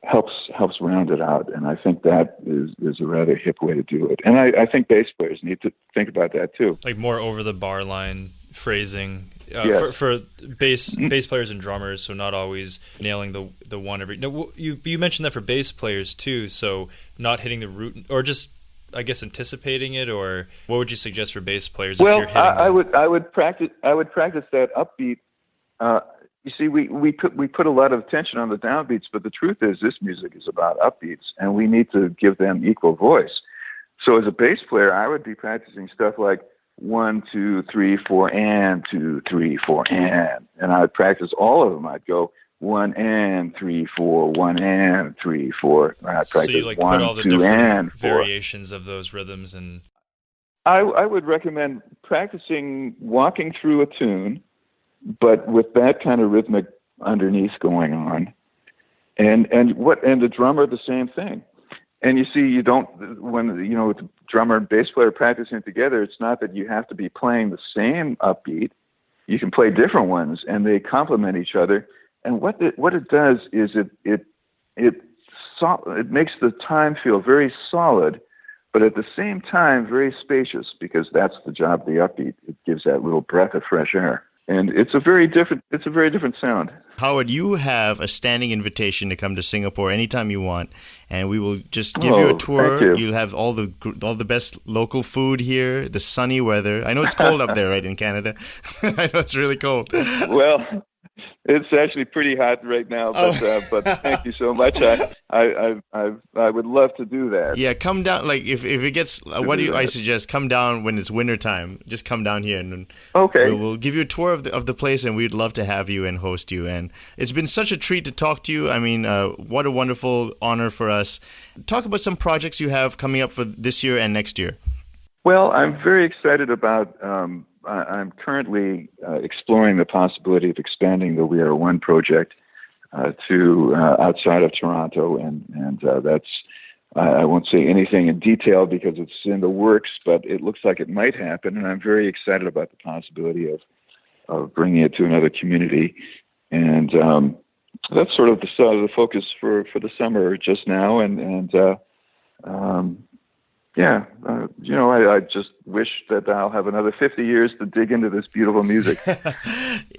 helps round it out, and I think that is a rather hip way to do it. And I think bass players need to think about that too, like more over the bar line phrasing. Yes. For bass players and drummers, so not always nailing the 1 every. No, you mentioned that for bass players too, so not hitting the root, or just I guess anticipating it, or what would you suggest for bass players? Well, if you're hitting I would practice that upbeat. You see, we put a lot of attention on the downbeats, but the truth is this music is about upbeats, and we need to give them equal voice. So as a bass player, I would be practicing stuff like 1, 2, 3, 4, and 2, 3, 4, and I'd practice all of them. I'd go 1 and 3, 4, 1 and 3, 4. And I'd practice so you 1, put all the 2, different and 4. variations of those rhythms, and I would recommend practicing walking through a tune, but with that kind of rhythmic underneath going on, and the drummer the same thing. And you see, when the drummer and bass player practicing together, it's not that you have to be playing the same upbeat. You can play different ones, and they complement each other. And what it does is it makes the time feel very solid, but at the same time very spacious, because that's the job of the upbeat. It gives that little breath of fresh air. And it's a very different sound. Howard, you have a standing invitation to come to Singapore anytime you want, and we will just give you a tour. Thank you. You'll have all the best local food here, the sunny weather. I know it's cold up there, right, in Canada? I know it's really cold. Well, it's actually pretty hot right now, but thank you so much. I would love to do that. Yeah, come down. Like if it gets, I suggest come down when it's winter time. Just come down here, and okay, we'll give you a tour of the place, and we'd love to have you and host you. And it's been such a treat to talk to you. I mean, what a wonderful honor for us. Talk about some projects you have coming up for this year and next year. Well, I'm very excited about. I'm currently exploring the possibility of expanding the We Are One project to outside of Toronto, and that's I won't say anything in detail because it's in the works, but it looks like it might happen, and I'm very excited about the possibility of bringing it to another community, and that's sort of the focus for the summer just now, and I just wish that I'll have another 50 years to dig into this beautiful music.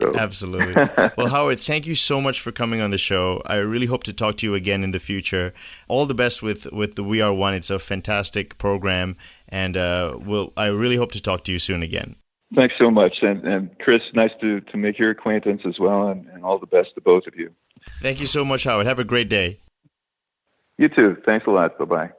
So. Absolutely. Well, Howard, thank you so much for coming on the show. I really hope to talk to you again in the future. All the best with the We Are One. It's a fantastic program, and I really hope to talk to you soon again. Thanks so much. And Chris, nice to make your acquaintance as well, and all the best to both of you. Thank you so much, Howard. Have a great day. You too. Thanks a lot. Bye-bye.